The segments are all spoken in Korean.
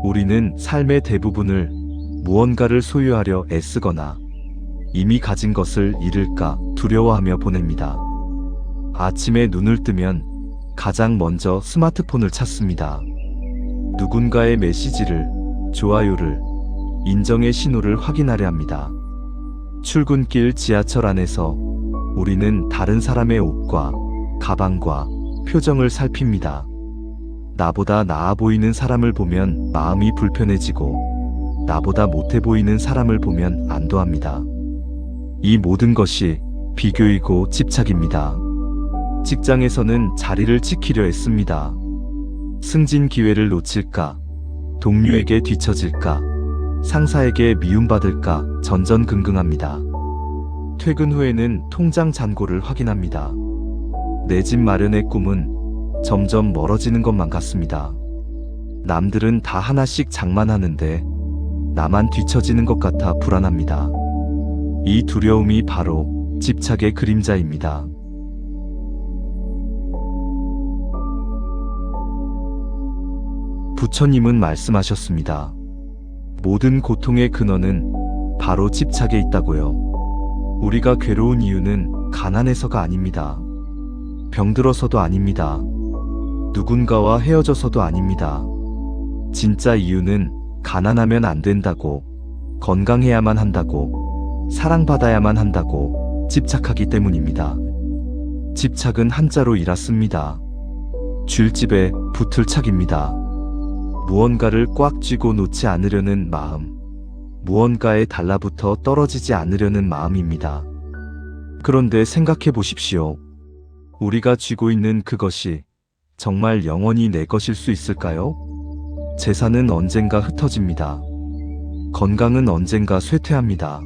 우리는 삶의 대부분을 무언가를 소유하려 애쓰거나 이미 가진 것을 잃을까 두려워하며 보냅니다. 아침에 눈을 뜨면 가장 먼저 스마트폰을 찾습니다. 누군가의 메시지를, 좋아요를, 인정의 신호를 확인하려 합니다. 출근길 지하철 안에서 우리는 다른 사람의 옷과 가방과 표정을 살핍니다. 나보다 나아 보이는 사람을 보면 마음이 불편해지고 나보다 못해 보이는 사람을 보면 안도합니다. 이 모든 것이 비교이고 집착입니다. 직장에서는 자리를 지키려 했습니다. 승진 기회를 놓칠까, 동료에게 뒤처질까, 상사에게 미움받을까 전전긍긍합니다. 퇴근 후에는 통장 잔고를 확인합니다. 내 집 마련의 꿈은 점점 멀어지는 것만 같습니다. 남들은 다 하나씩 장만하는데 나만 뒤처지는 것 같아 불안합니다. 이 두려움이 바로 집착의 그림자입니다. 부처님은 말씀하셨습니다. 모든 고통의 근원은 바로 집착에 있다고요. 우리가 괴로운 이유는 가난해서가 아닙니다. 병들어서도 아닙니다. 누군가와 헤어져서도 아닙니다. 진짜 이유는 가난하면 안 된다고, 건강해야만 한다고, 사랑받아야만 한다고 집착하기 때문입니다. 집착은 한자로 일었습니다. 쥘집에 붙을 착입니다. 무언가를 꽉 쥐고 놓지 않으려는 마음, 무언가에 달라붙어 떨어지지 않으려는 마음입니다. 그런데 생각해 보십시오. 우리가 쥐고 있는 그것이 정말 영원히 내 것일 수 있을까요? 재산은 언젠가 흩어집니다. 건강은 언젠가 쇠퇴합니다.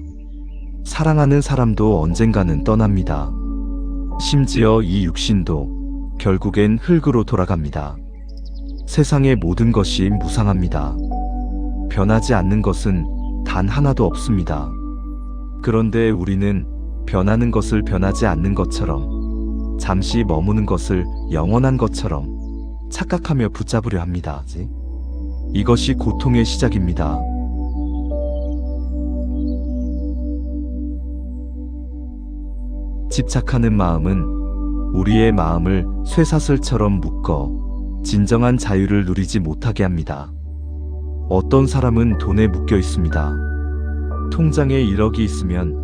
사랑하는 사람도 언젠가는 떠납니다. 심지어 이 육신도 결국엔 흙으로 돌아갑니다. 세상의 모든 것이 무상합니다. 변하지 않는 것은 단 하나도 없습니다. 그런데 우리는 변하는 것을 변하지 않는 것처럼, 잠시 머무는 것을 영원한 것처럼 착각하며 붙잡으려 합니다. 이것이 고통의 시작입니다. 집착하는 마음은 우리의 마음을 쇠사슬처럼 묶어 진정한 자유를 누리지 못하게 합니다. 어떤 사람은 돈에 묶여 있습니다. 통장에 1억이 있으면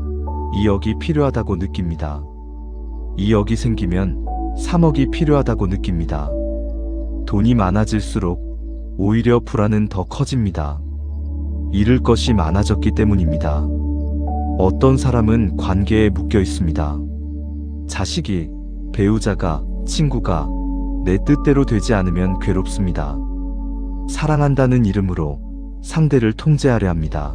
2억이 필요하다고 느낍니다. 2억이 생기면 3억이 필요하다고 느낍니다. 돈이 많아질수록 오히려 불안은 더 커집니다. 잃을 것이 많아졌기 때문입니다. 어떤 사람은 관계에 묶여 있습니다. 자식이, 배우자가, 친구가 내 뜻대로 되지 않으면 괴롭습니다. 사랑한다는 이름으로 상대를 통제하려 합니다.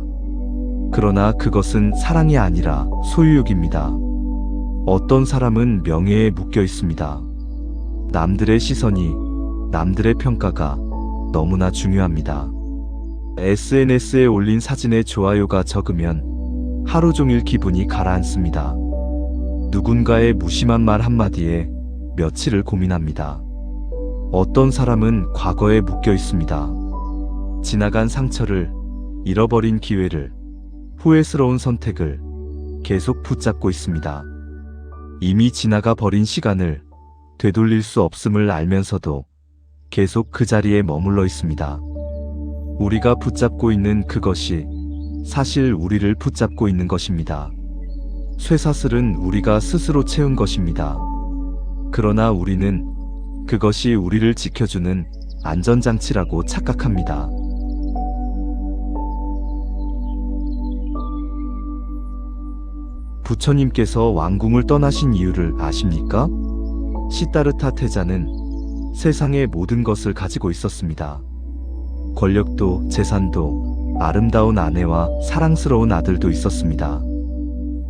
그러나 그것은 사랑이 아니라 소유욕입니다. 어떤 사람은 명예에 묶여 있습니다. 남들의 시선이, 남들의 평가가 너무나 중요합니다. SNS에 올린 사진의 좋아요가 적으면 하루 종일 기분이 가라앉습니다. 누군가의 무심한 말 한마디에 며칠을 고민합니다. 어떤 사람은 과거에 묶여 있습니다. 지나간 상처를, 잃어버린 기회를, 후회스러운 선택을 계속 붙잡고 있습니다. 이미 지나가 버린 시간을 되돌릴 수 없음을 알면서도 계속 그 자리에 머물러 있습니다. 우리가 붙잡고 있는 그것이 사실 우리를 붙잡고 있는 것입니다. 쇠사슬은 우리가 스스로 채운 것입니다. 그러나 우리는 그것이 우리를 지켜주는 안전장치라고 착각합니다. 부처님께서 왕궁을 떠나신 이유를 아십니까? 시다르타 태자는 세상의 모든 것을 가지고 있었습니다. 권력도, 재산도, 아름다운 아내와 사랑스러운 아들도 있었습니다.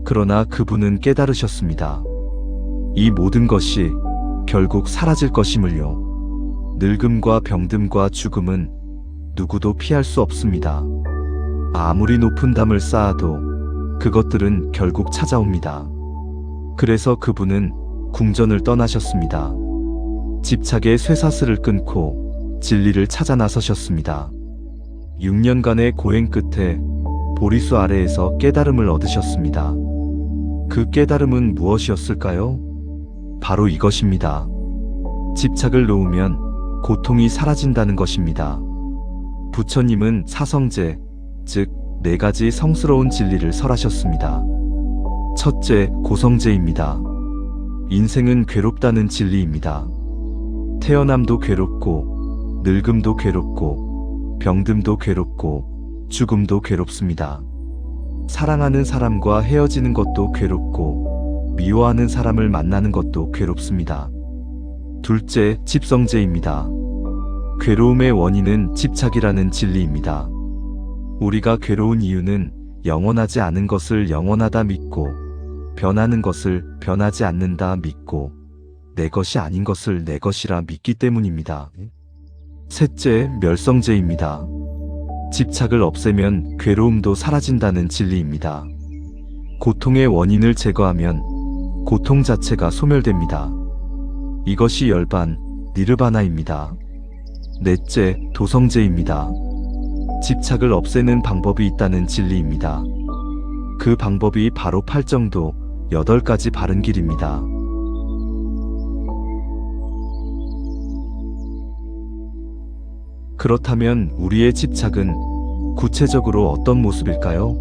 그러나 그분은 깨달으셨습니다. 이 모든 것이 결국 사라질 것임을요. 늙음과 병듦과 죽음은 누구도 피할 수 없습니다. 아무리 높은 담을 쌓아도 그것들은 결국 찾아옵니다. 그래서 그분은 궁전을 떠나셨습니다. 집착의 쇠사슬을 끊고 진리를 찾아 나서셨습니다. 6년간의 고행 끝에 보리수 아래에서 깨달음을 얻으셨습니다. 그 깨달음은 무엇이었을까요? 바로 이것입니다. 집착을 놓으면 고통이 사라진다는 것입니다. 부처님은 사성제, 즉 4가지 성스러운 진리를 설하셨습니다. 첫째, 고성제입니다. 인생은 괴롭다는 진리입니다. 태어남도 괴롭고, 늙음도 괴롭고, 병듦도 괴롭고, 죽음도 괴롭습니다. 사랑하는 사람과 헤어지는 것도 괴롭고, 미워하는 사람을 만나는 것도 괴롭습니다. 둘째, 집성제입니다. 괴로움의 원인은 집착이라는 진리입니다. 우리가 괴로운 이유는 영원하지 않은 것을 영원하다 믿고, 변하는 것을 변하지 않는다 믿고, 내 것이 아닌 것을 내 것이라 믿기 때문입니다. 셋째, 멸성제입니다. 집착을 없애면 괴로움도 사라진다는 진리입니다. 고통의 원인을 제거하면 고통 자체가 소멸됩니다. 이것이 열반, 니르바나입니다. 넷째, 도성제입니다. 집착을 없애는 방법이 있다는 진리입니다. 그 방법이 바로 팔정도 8가지 바른 길입니다. 그렇다면 우리의 집착은 구체적으로 어떤 모습일까요?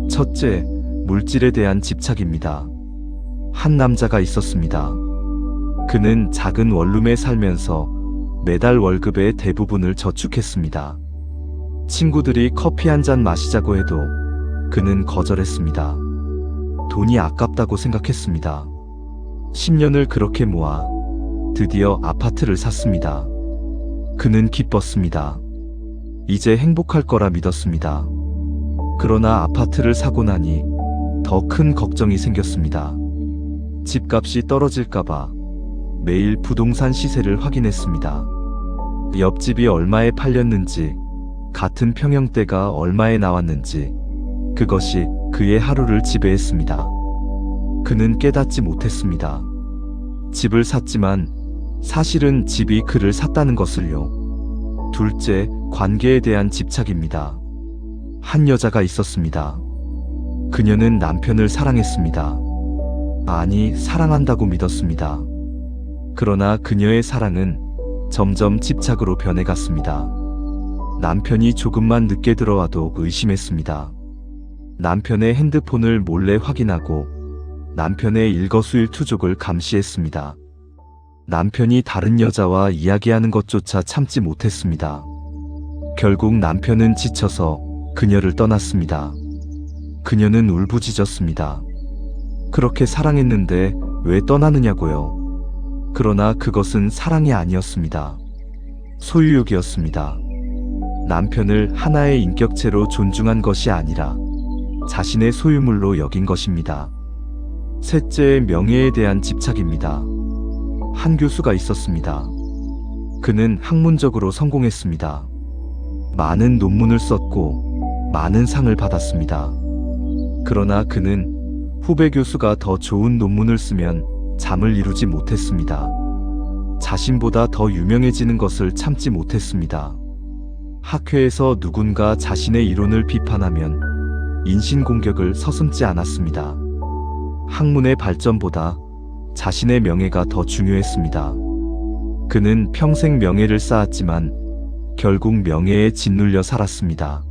첫째, 물질에 대한 집착입니다. 한 남자가 있었습니다. 그는 작은 원룸에 살면서 매달 월급의 대부분을 저축했습니다. 친구들이 커피 한 잔 마시자고 해도 그는 거절했습니다. 돈이 아깝다고 생각했습니다. 10년을 그렇게 모아 드디어 아파트를 샀습니다. 그는 기뻤습니다. 이제 행복할 거라 믿었습니다. 그러나 아파트를 사고 나니 더 큰 걱정이 생겼습니다. 집값이 떨어질까봐 매일 부동산 시세를 확인했습니다. 옆집이 얼마에 팔렸는지, 같은 평형대가 얼마에 나왔는지, 그것이 그의 하루를 지배했습니다. 그는 깨닫지 못했습니다. 집을 샀지만 사실은 집이 그를 샀다는 것을요. 둘째, 관계에 대한 집착입니다. 한 여자가 있었습니다. 그녀는 남편을 사랑했습니다. 아니, 사랑한다고 믿었습니다. 그러나 그녀의 사랑은 점점 집착으로 변해갔습니다. 남편이 조금만 늦게 들어와도 의심했습니다. 남편의 핸드폰을 몰래 확인하고 남편의 일거수일투족을 감시했습니다. 남편이 다른 여자와 이야기하는 것조차 참지 못했습니다. 결국 남편은 지쳐서 그녀를 떠났습니다. 그녀는 울부짖었습니다. 그렇게 사랑했는데 왜 떠나느냐고요. 그러나 그것은 사랑이 아니었습니다. 소유욕이었습니다. 남편을 하나의 인격체로 존중한 것이 아니라 자신의 소유물로 여긴 것입니다. 셋째, 명예에 대한 집착입니다. 한 교수가 있었습니다. 그는 학문적으로 성공했습니다. 많은 논문을 썼고 많은 상을 받았습니다. 그러나 그는 후배 교수가 더 좋은 논문을 쓰면 잠을 이루지 못했습니다. 자신보다 더 유명해지는 것을 참지 못했습니다. 학회에서 누군가 자신의 이론을 비판하면 인신공격을 서슴지 않았습니다. 학문의 발전보다 자신의 명예가 더 중요했습니다. 그는 평생 명예를 쌓았지만 결국 명예에 짓눌려 살았습니다.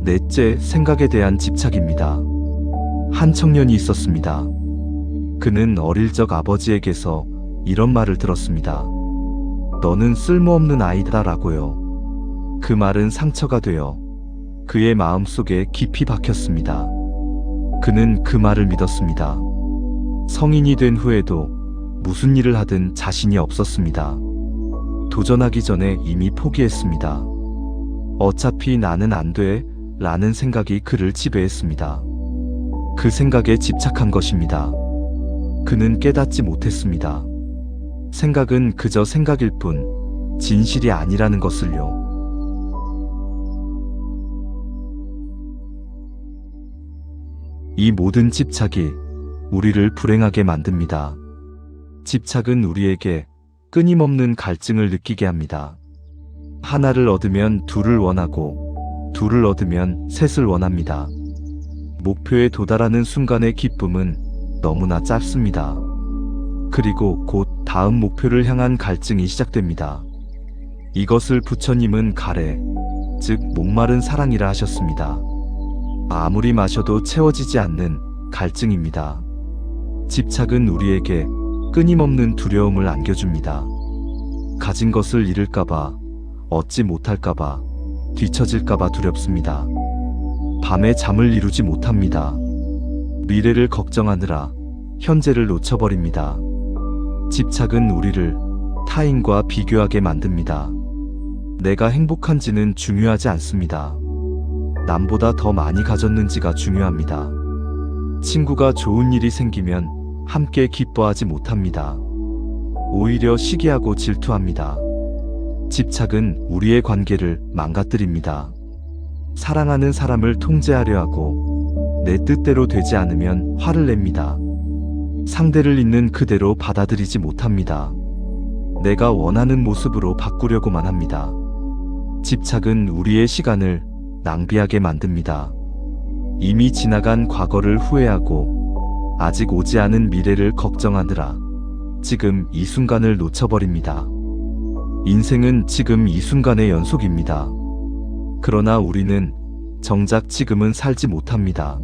넷째, 생각에 대한 집착입니다. 한 청년이 있었습니다. 그는 어릴 적 아버지에게서 이런 말을 들었습니다. 너는 쓸모없는 아이다라고요. 그 말은 상처가 되어 그의 마음속에 깊이 박혔습니다. 그는 그 말을 믿었습니다. 성인이 된 후에도 무슨 일을 하든 자신이 없었습니다. 도전하기 전에 이미 포기했습니다. 어차피 나는 안 돼, 라는 생각이 그를 지배했습니다. 그 생각에 집착한 것입니다. 그는 깨닫지 못했습니다. 생각은 그저 생각일 뿐 진실이 아니라는 것을요. 이 모든 집착이 우리를 불행하게 만듭니다. 집착은 우리에게 끊임없는 갈증을 느끼게 합니다. 하나를 얻으면 둘을 원하고 둘을 얻으면 셋을 원합니다. 목표에 도달하는 순간의 기쁨은 너무나 짧습니다. 그리고 곧 다음 목표를 향한 갈증이 시작됩니다. 이것을 부처님은 가래, 즉 목마른 사랑이라 하셨습니다. 아무리 마셔도 채워지지 않는 갈증입니다. 집착은 우리에게 끊임없는 두려움을 안겨줍니다. 가진 것을 잃을까봐, 얻지 못할까봐, 뒤처질까봐 두렵습니다. 밤에 잠을 이루지 못합니다. 미래를 걱정하느라 현재를 놓쳐버립니다. 집착은 우리를 타인과 비교하게 만듭니다. 내가 행복한지는 중요하지 않습니다. 남보다 더 많이 가졌는지가 중요합니다. 친구가 좋은 일이 생기면 함께 기뻐하지 못합니다. 오히려 시기하고 질투합니다. 집착은 우리의 관계를 망가뜨립니다. 사랑하는 사람을 통제하려 하고 내 뜻대로 되지 않으면 화를 냅니다. 상대를 있는 그대로 받아들이지 못합니다. 내가 원하는 모습으로 바꾸려고만 합니다. 집착은 우리의 시간을 낭비하게 만듭니다. 이미 지나간 과거를 후회하고 아직 오지 않은 미래를 걱정하느라 지금 이 순간을 놓쳐버립니다. 인생은 지금 이 순간의 연속입니다. 그러나 우리는 정작 지금은 살지 못합니다.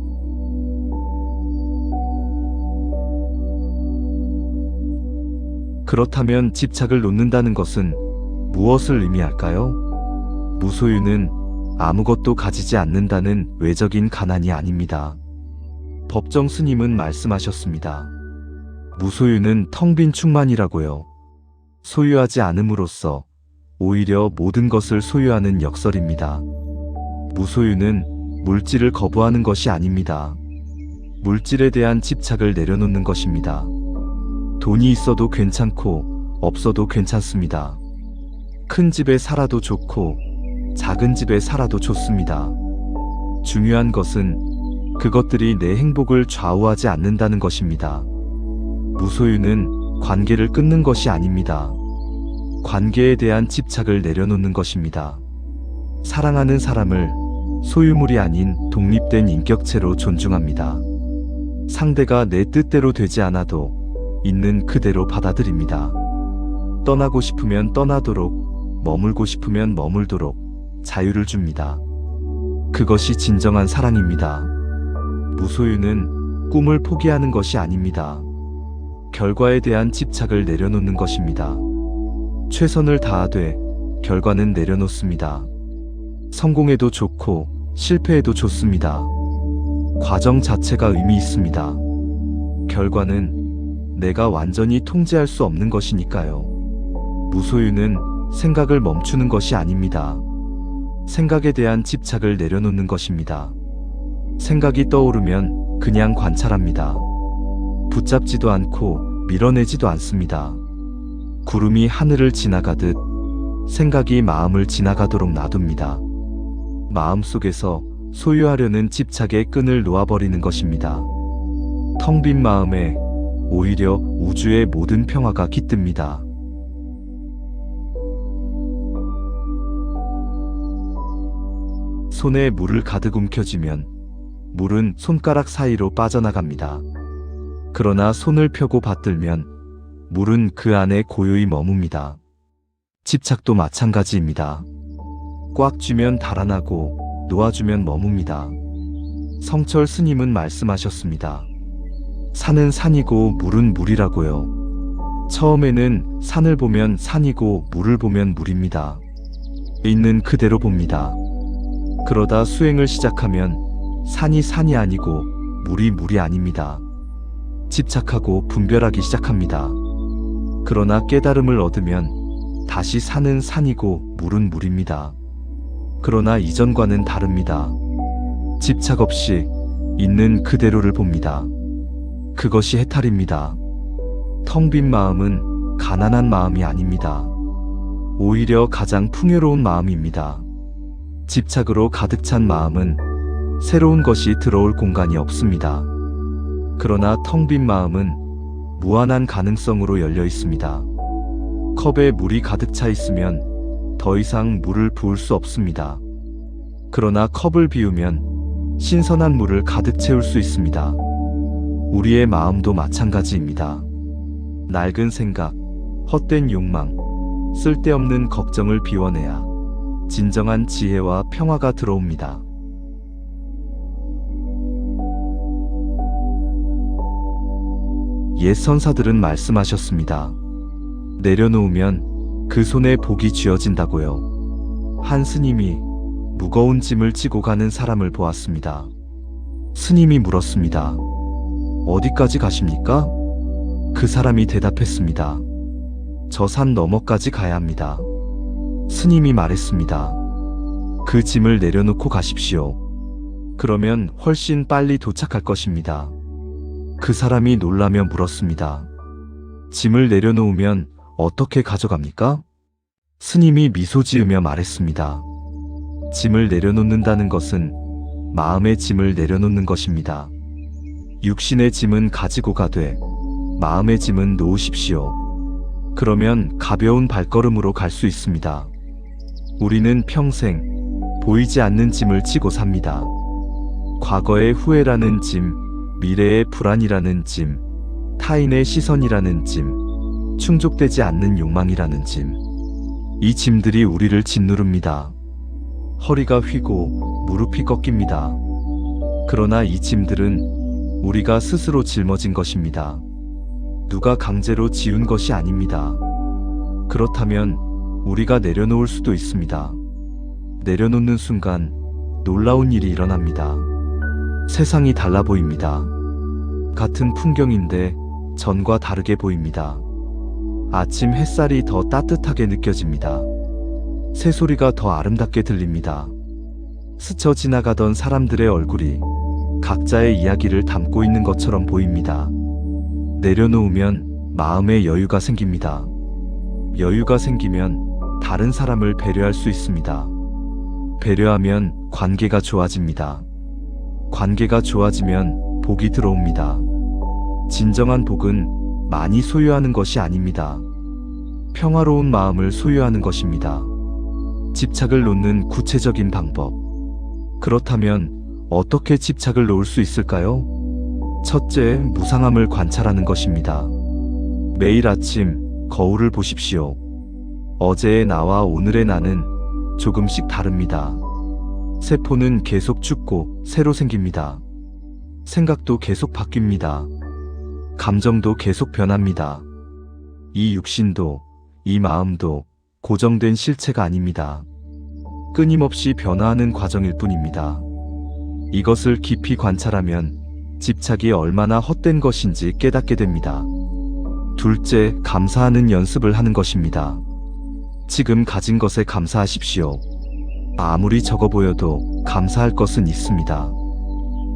그렇다면 집착을 놓는다는 것은 무엇을 의미할까요? 무소유는 아무것도 가지지 않는다는 외적인 가난이 아닙니다. 법정 스님은 말씀하셨습니다. 무소유는 텅 빈 충만이라고요. 소유하지 않음으로써 오히려 모든 것을 소유하는 역설입니다. 무소유는 물질을 거부하는 것이 아닙니다. 물질에 대한 집착을 내려놓는 것입니다. 돈이 있어도 괜찮고 없어도 괜찮습니다. 큰 집에 살아도 좋고 작은 집에 살아도 좋습니다. 중요한 것은 그것들이 내 행복을 좌우하지 않는다는 것입니다. 무소유는 관계를 끊는 것이 아닙니다. 관계에 대한 집착을 내려놓는 것입니다. 사랑하는 사람을 소유물이 아닌 독립된 인격체로 존중합니다. 상대가 내 뜻대로 되지 않아도 있는 그대로 받아들입니다. 떠나고 싶으면 떠나도록, 머물고 싶으면 머물도록 자유를 줍니다. 그것이 진정한 사랑입니다. 무소유는 꿈을 포기하는 것이 아닙니다. 결과에 대한 집착을 내려놓는 것입니다. 최선을 다하되 결과는 내려놓습니다. 성공해도 좋고 실패해도 좋습니다. 과정 자체가 의미 있습니다. 결과는 내가 완전히 통제할 수 없는 것이니까요. 무소유는 생각을 멈추는 것이 아닙니다. 생각에 대한 집착을 내려놓는 것입니다. 생각이 떠오르면 그냥 관찰합니다. 붙잡지도 않고 밀어내지도 않습니다. 구름이 하늘을 지나가듯 생각이 마음을 지나가도록 놔둡니다. 마음속에서 소유하려는 집착의 끈을 놓아버리는 것입니다. 텅 빈 마음에 오히려 우주의 모든 평화가 깃듭니다. 손에 물을 가득 움켜쥐면 물은 손가락 사이로 빠져나갑니다. 그러나 손을 펴고 받들면 물은 그 안에 고요히 머뭅니다. 집착도 마찬가지입니다. 꽉 쥐면 달아나고 놓아주면 머뭅니다. 성철 스님은 말씀하셨습니다. 산은 산이고 물은 물이라고요. 처음에는 산을 보면 산이고 물을 보면 물입니다. 있는 그대로 봅니다. 그러다 수행을 시작하면 산이 산이 아니고 물이 물이 아닙니다. 집착하고 분별하기 시작합니다. 그러나 깨달음을 얻으면 다시 산은 산이고 물은 물입니다. 그러나 이전과는 다릅니다. 집착 없이 있는 그대로를 봅니다. 그것이 해탈입니다. 텅 빈 마음은 가난한 마음이 아닙니다. 오히려 가장 풍요로운 마음입니다. 집착으로 가득 찬 마음은 새로운 것이 들어올 공간이 없습니다. 그러나 텅 빈 마음은 무한한 가능성으로 열려 있습니다. 컵에 물이 가득 차 있으면 더 이상 물을 부을 수 없습니다. 그러나 컵을 비우면 신선한 물을 가득 채울 수 있습니다. 우리의 마음도 마찬가지입니다. 낡은 생각, 헛된 욕망, 쓸데없는 걱정을 비워내야 진정한 지혜와 평화가 들어옵니다. 옛 선사들은 말씀하셨습니다. 내려놓으면 그 손에 복이 쥐어진다고요. 한 스님이 무거운 짐을 지고 가는 사람을 보았습니다. 스님이 물었습니다. 어디까지 가십니까? 그 사람이 대답했습니다. 저 산 너머까지 가야 합니다. 스님이 말했습니다. 그 짐을 내려놓고 가십시오. 그러면 훨씬 빨리 도착할 것입니다. 그 사람이 놀라며 물었습니다. 짐을 내려놓으면 어떻게 가져갑니까? 스님이 미소 지으며 말했습니다. 짐을 내려놓는다는 것은 마음의 짐을 내려놓는 것입니다. 육신의 짐은 가지고 가되 마음의 짐은 놓으십시오. 그러면 가벼운 발걸음으로 갈 수 있습니다. 우리는 평생 보이지 않는 짐을 지고 삽니다. 과거의 후회라는 짐, 미래의 불안이라는 짐, 타인의 시선이라는 짐, 충족되지 않는 욕망이라는 짐. 이 짐들이 우리를 짓누릅니다. 허리가 휘고 무릎이 꺾입니다. 그러나 이 짐들은 우리가 스스로 짊어진 것입니다. 누가 강제로 지운 것이 아닙니다. 그렇다면 우리가 내려놓을 수도 있습니다. 내려놓는 순간 놀라운 일이 일어납니다. 세상이 달라 보입니다. 같은 풍경인데 전과 다르게 보입니다. 아침 햇살이 더 따뜻하게 느껴집니다. 새소리가 더 아름답게 들립니다. 스쳐 지나가던 사람들의 얼굴이 각자의 이야기를 담고 있는 것처럼 보입니다. 내려놓으면 마음에 여유가 생깁니다. 여유가 생기면 다른 사람을 배려할 수 있습니다. 배려하면 관계가 좋아집니다. 관계가 좋아지면 복이 들어옵니다. 진정한 복은 많이 소유하는 것이 아닙니다. 평화로운 마음을 소유하는 것입니다. 집착을 놓는 구체적인 방법. 그렇다면 어떻게 집착을 놓을 수 있을까요? 첫째, 무상함을 관찰하는 것입니다. 매일 아침 거울을 보십시오. 어제의 나와 오늘의 나는 조금씩 다릅니다. 세포는 계속 죽고 새로 생깁니다. 생각도 계속 바뀝니다. 감정도 계속 변합니다. 이 육신도, 이 마음도 고정된 실체가 아닙니다. 끊임없이 변화하는 과정일 뿐입니다. 이것을 깊이 관찰하면 집착이 얼마나 헛된 것인지 깨닫게 됩니다. 둘째, 감사하는 연습을 하는 것입니다. 지금 가진 것에 감사하십시오. 아무리 적어 보여도 감사할 것은 있습니다.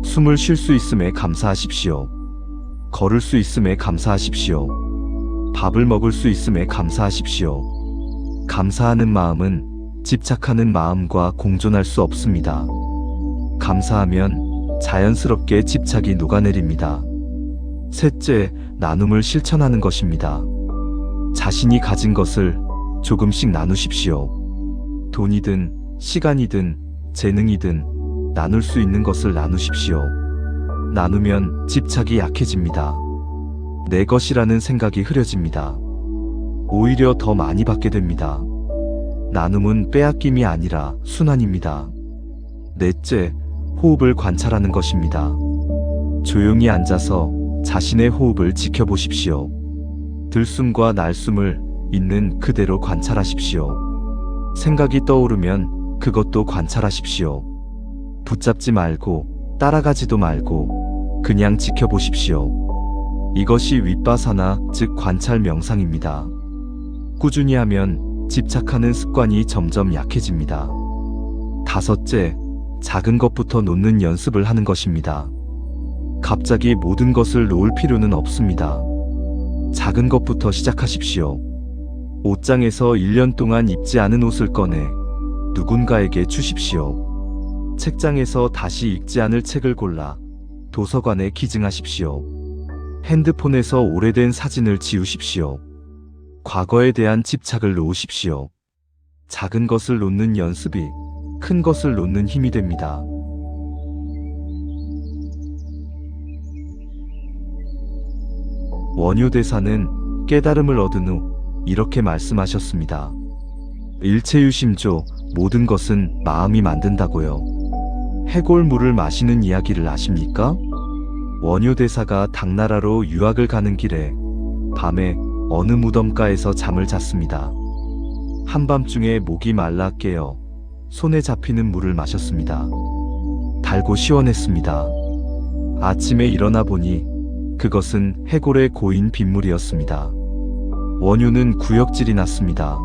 숨을 쉴 수 있음에 감사하십시오. 걸을 수 있음에 감사하십시오. 밥을 먹을 수 있음에 감사하십시오. 감사하는 마음은 집착하는 마음과 공존할 수 없습니다. 감사하면 자연스럽게 집착이 녹아내립니다. 셋째, 나눔을 실천하는 것입니다. 자신이 가진 것을 조금씩 나누십시오. 돈이든 시간이든 재능이든 나눌 수 있는 것을 나누십시오. 나누면 집착이 약해집니다. 내 것이라는 생각이 흐려집니다. 오히려 더 많이 받게 됩니다. 나눔은 빼앗김이 아니라 순환입니다. 넷째, 호흡을 관찰하는 것입니다. 조용히 앉아서 자신의 호흡을 지켜보십시오. 들숨과 날숨을 있는 그대로 관찰하십시오. 생각이 떠오르면 그것도 관찰하십시오. 붙잡지 말고 따라가지도 말고 그냥 지켜보십시오. 이것이 윗바사나 즉 관찰 명상입니다. 꾸준히 하면 집착하는 습관이 점점 약해집니다. 다섯째, 작은 것부터 놓는 연습을 하는 것입니다. 갑자기 모든 것을 놓을 필요는 없습니다. 작은 것부터 시작하십시오. 옷장에서 1년 동안 입지 않은 옷을 꺼내 누군가에게 주십시오. 책장에서 다시 읽지 않을 책을 골라 도서관에 기증하십시오. 핸드폰에서 오래된 사진을 지우십시오. 과거에 대한 집착을 놓으십시오. 작은 것을 놓는 연습이 큰 것을 놓는 힘이 됩니다. 원효대사는 깨달음을 얻은 후 이렇게 말씀하셨습니다. 일체유심조, 모든 것은 마음이 만든다고요. 해골물을 마시는 이야기를 아십니까? 원효대사가 당나라로 유학을 가는 길에 밤에 어느 무덤가에서 잠을 잤습니다. 한밤중에 목이 말라 깨어 손에 잡히는 물을 마셨습니다. 달고 시원했습니다. 아침에 일어나 보니 그것은 해골의 고인 빗물이었습니다. 원효는 구역질이 났습니다.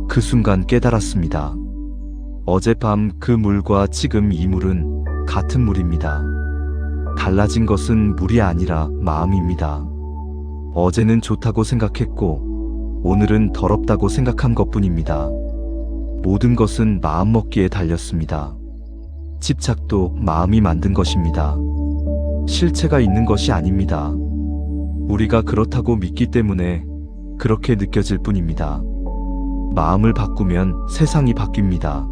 그 순간 깨달았습니다. 어젯밤 그 물과 지금 이 물은 같은 물입니다. 달라진 것은 물이 아니라 마음입니다. 어제는 좋다고 생각했고 오늘은 더럽다고 생각한 것뿐입니다. 모든 것은 마음먹기에 달렸습니다. 집착도 마음이 만든 것입니다. 실체가 있는 것이 아닙니다. 우리가 그렇다고 믿기 때문에 그렇게 느껴질 뿐입니다. 마음을 바꾸면 세상이 바뀝니다.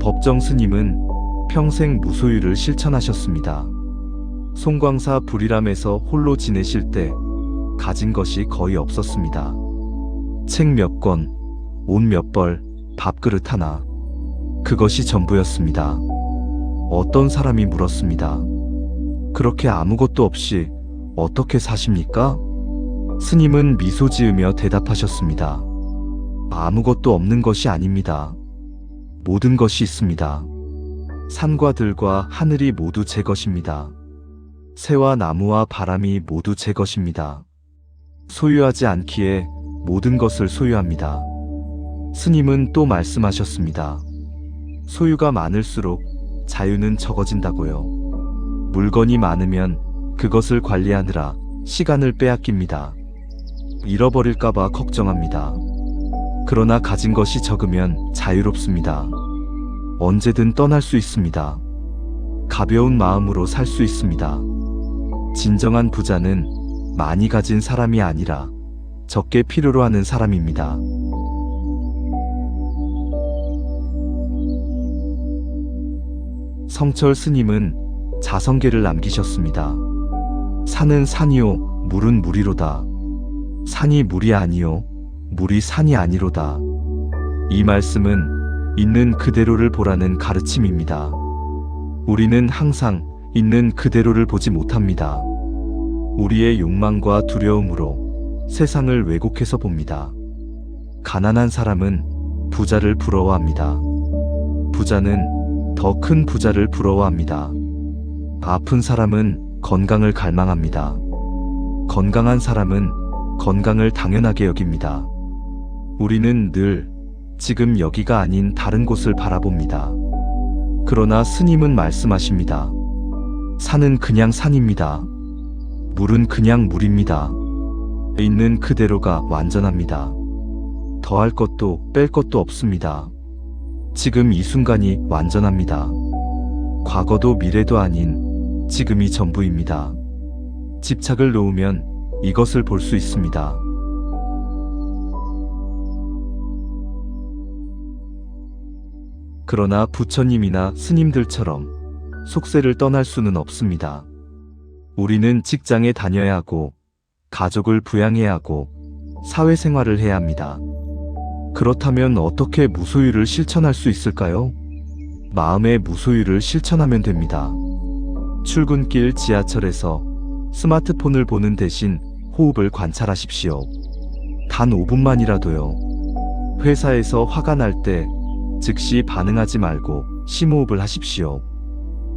법정 스님은 평생 무소유를 실천하셨습니다. 송광사 불이람에서 홀로 지내실 때 가진 것이 거의 없었습니다. 책 몇 권, 옷 몇 벌, 밥그릇 하나. 그것이 전부였습니다. 어떤 사람이 물었습니다. 그렇게 아무것도 없이 어떻게 사십니까? 스님은 미소 지으며 대답하셨습니다. 아무것도 없는 것이 아닙니다. 모든 것이 있습니다. 산과 들과 하늘이 모두 제 것입니다. 새와 나무와 바람이 모두 제 것입니다. 소유하지 않기에 모든 것을 소유합니다. 스님은 또 말씀하셨습니다. 소유가 많을수록 자유는 적어진다고요. 물건이 많으면 그것을 관리하느라 시간을 빼앗깁니다. 잃어버릴까봐 걱정합니다. 그러나 가진 것이 적으면 자유롭습니다. 언제든 떠날 수 있습니다. 가벼운 마음으로 살 수 있습니다. 진정한 부자는 많이 가진 사람이 아니라 적게 필요로 하는 사람입니다. 성철 스님은 자성계를 남기셨습니다. 산은 산이요, 물은 물이로다. 산이 물이 아니요, 물이 산이 아니로다. 이 말씀은 있는 그대로를 보라는 가르침입니다. 우리는 항상 있는 그대로를 보지 못합니다. 우리의 욕망과 두려움으로 세상을 왜곡해서 봅니다. 가난한 사람은 부자를 부러워합니다. 부자는 더 큰 부자를 부러워합니다. 아픈 사람은 건강을 갈망합니다. 건강한 사람은 건강을 당연하게 여깁니다. 우리는 늘 지금 여기가 아닌 다른 곳을 바라봅니다. 그러나 스님은 말씀하십니다. 산은 그냥 산입니다. 물은 그냥 물입니다. 있는 그대로가 완전합니다. 더할 것도 뺄 것도 없습니다. 지금 이 순간이 완전합니다. 과거도 미래도 아닌 지금이 전부입니다. 집착을 놓으면 이것을 볼 수 있습니다. 그러나 부처님이나 스님들처럼 속세를 떠날 수는 없습니다. 우리는 직장에 다녀야 하고 가족을 부양해야 하고 사회생활을 해야 합니다. 그렇다면 어떻게 무소유를 실천할 수 있을까요? 마음의 무소유를 실천하면 됩니다. 출근길 지하철에서 스마트폰을 보는 대신 호흡을 관찰하십시오. 단 5분만이라도요. 회사에서 화가 날 때 즉시 반응하지 말고 심호흡을 하십시오.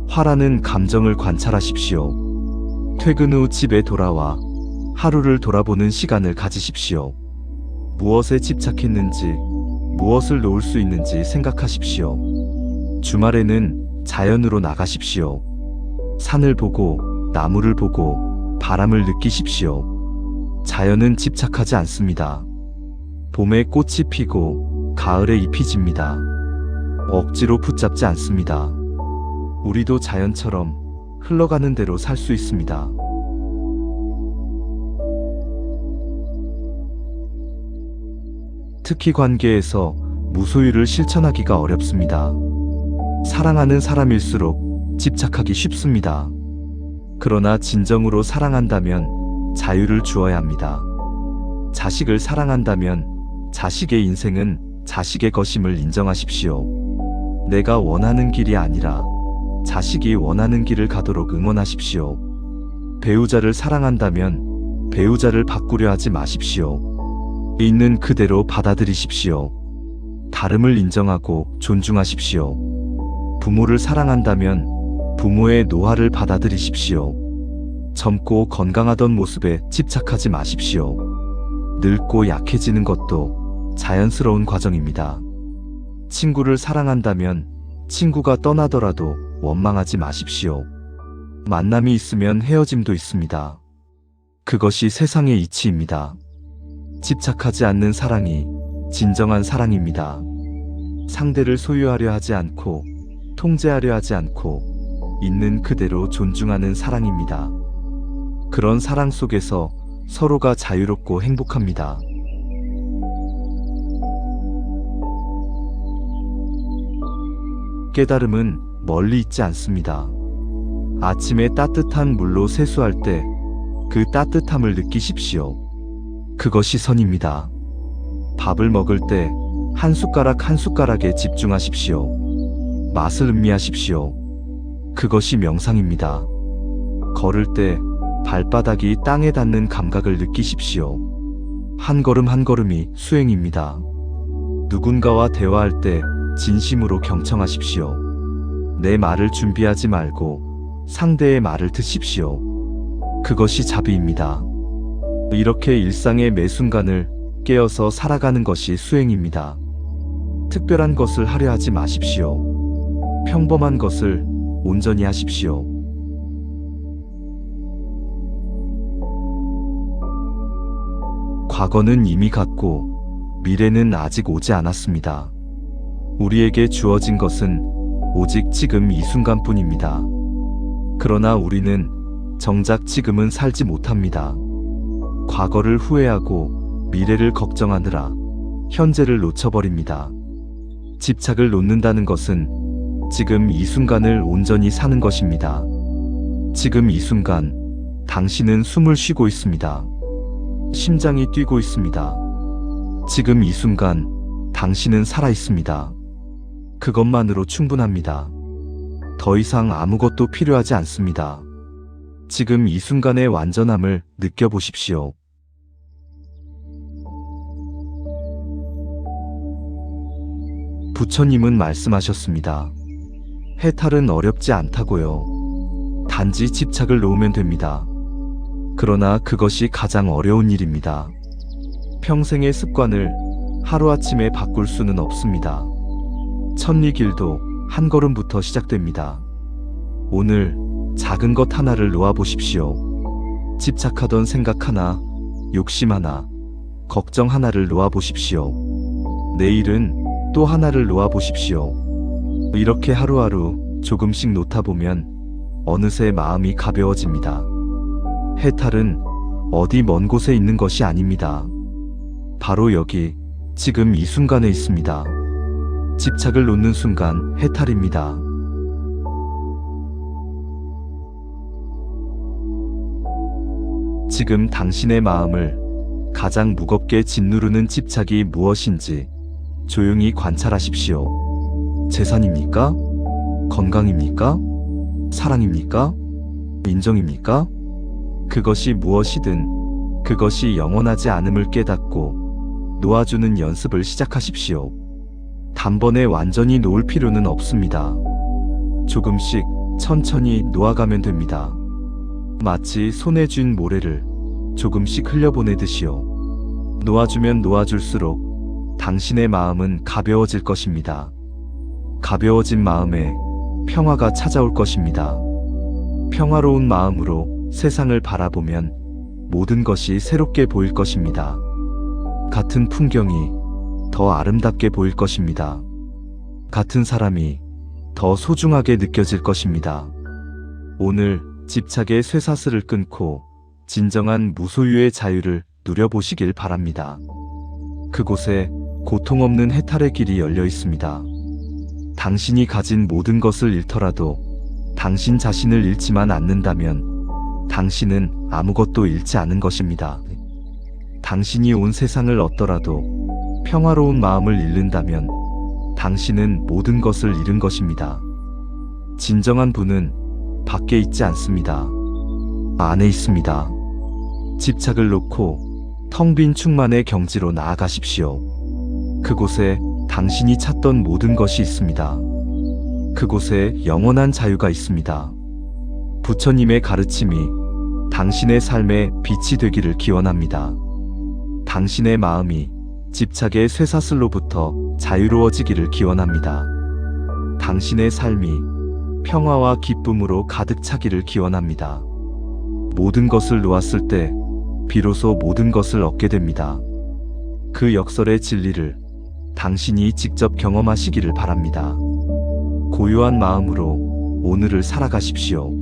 화라는 감정을 관찰하십시오. 퇴근 후 집에 돌아와 하루를 돌아보는 시간을 가지십시오. 무엇에 집착했는지, 무엇을 놓을 수 있는지 생각하십시오. 주말에는 자연으로 나가십시오. 산을 보고, 나무를 보고, 바람을 느끼십시오. 자연은 집착하지 않습니다. 봄에 꽃이 피고, 가을에 잎이 집니다. 억지로 붙잡지 않습니다. 우리도 자연처럼 흘러가는 대로 살 수 있습니다. 특히 관계에서 무소유를 실천하기가 어렵습니다. 사랑하는 사람일수록 집착하기 쉽습니다. 그러나 진정으로 사랑한다면 자유를 주어야 합니다. 자식을 사랑한다면 자식의 인생은 자식의 것임을 인정하십시오. 내가 원하는 길이 아니라 자식이 원하는 길을 가도록 응원하십시오. 배우자를 사랑한다면 배우자를 바꾸려 하지 마십시오. 있는 그대로 받아들이십시오. 다름을 인정하고 존중하십시오. 부모를 사랑한다면 부모의 노화를 받아들이십시오. 젊고 건강하던 모습에 집착하지 마십시오. 늙고 약해지는 것도 자연스러운 과정입니다. 친구를 사랑한다면 친구가 떠나더라도 원망하지 마십시오. 만남이 있으면 헤어짐도 있습니다. 그것이 세상의 이치입니다. 집착하지 않는 사랑이 진정한 사랑입니다. 상대를 소유하려 하지 않고 통제하려 하지 않고 있는 그대로 존중하는 사랑입니다. 그런 사랑 속에서 서로가 자유롭고 행복합니다. 깨달음은 멀리 있지 않습니다. 아침에 따뜻한 물로 세수할 때 그 따뜻함을 느끼십시오. 그것이 선입니다. 밥을 먹을 때 한 숟가락 한 숟가락에 집중하십시오. 맛을 음미하십시오. 그것이 명상입니다. 걸을 때 발바닥이 땅에 닿는 감각을 느끼십시오. 한 걸음 한 걸음이 수행입니다. 누군가와 대화할 때 진심으로 경청하십시오. 내 말을 준비하지 말고 상대의 말을 듣십시오. 그것이 자비입니다. 이렇게 일상의 매 순간을 깨어서 살아가는 것이 수행입니다. 특별한 것을 하려 하지 마십시오. 평범한 것을 온전히 하십시오. 과거는 이미 갔고 미래는 아직 오지 않았습니다. 우리에게 주어진 것은 오직 지금 이 순간뿐입니다. 그러나 우리는 정작 지금은 살지 못합니다. 과거를 후회하고 미래를 걱정하느라 현재를 놓쳐버립니다. 집착을 놓는다는 것은 지금 이 순간을 온전히 사는 것입니다. 지금 이 순간 당신은 숨을 쉬고 있습니다. 심장이 뛰고 있습니다. 지금 이 순간 당신은 살아 있습니다. 그것만으로 충분합니다. 더 이상 아무것도 필요하지 않습니다. 지금 이 순간의 완전함을 느껴보십시오. 부처님은 말씀하셨습니다. 해탈은 어렵지 않다고요. 단지 집착을 놓으면 됩니다. 그러나 그것이 가장 어려운 일입니다. 평생의 습관을 하루아침에 바꿀 수는 없습니다. 천리길도 한 걸음부터 시작됩니다. 오늘 작은 것 하나를 놓아보십시오. 집착하던 생각 하나, 욕심 하나, 걱정 하나를 놓아보십시오. 내일은 또 하나를 놓아보십시오. 이렇게 하루하루 조금씩 놓다 보면 어느새 마음이 가벼워집니다. 해탈은 어디 먼 곳에 있는 것이 아닙니다. 바로 여기, 지금 이 순간에 있습니다. 집착을 놓는 순간 해탈입니다. 지금 당신의 마음을 가장 무겁게 짓누르는 집착이 무엇인지 조용히 관찰하십시오. 재산입니까? 건강입니까? 사랑입니까? 인정입니까? 그것이 무엇이든 그것이 영원하지 않음을 깨닫고 놓아주는 연습을 시작하십시오. 단번에 완전히 놓을 필요는 없습니다. 조금씩 천천히 놓아가면 됩니다. 마치 손에 쥔 모래를 조금씩 흘려보내듯이요. 놓아주면 놓아줄수록 당신의 마음은 가벼워질 것입니다. 가벼워진 마음에 평화가 찾아올 것입니다. 평화로운 마음으로 세상을 바라보면 모든 것이 새롭게 보일 것입니다. 같은 풍경이 더 아름답게 보일 것입니다. 같은 사람이 더 소중하게 느껴질 것입니다. 오늘 집착의 쇠사슬을 끊고 진정한 무소유의 자유를 누려보시길 바랍니다. 그곳에 고통 없는 해탈의 길이 열려 있습니다. 당신이 가진 모든 것을 잃더라도 당신 자신을 잃지만 않는다면 당신은 아무것도 잃지 않은 것입니다. 당신이 온 세상을 얻더라도 평화로운 마음을 잃는다면 당신은 모든 것을 잃은 것입니다. 진정한 부는 밖에 있지 않습니다. 안에 있습니다. 집착을 놓고 텅 빈 충만의 경지로 나아가십시오. 그곳에 당신이 찾던 모든 것이 있습니다. 그곳에 영원한 자유가 있습니다. 부처님의 가르침이 당신의 삶의 빛이 되기를 기원합니다. 당신의 마음이 집착의 쇠사슬로부터 자유로워지기를 기원합니다. 당신의 삶이 평화와 기쁨으로 가득 차기를 기원합니다. 모든 것을 놓았을 때 비로소 모든 것을 얻게 됩니다. 그 역설의 진리를 당신이 직접 경험하시기를 바랍니다. 고요한 마음으로 오늘을 살아가십시오.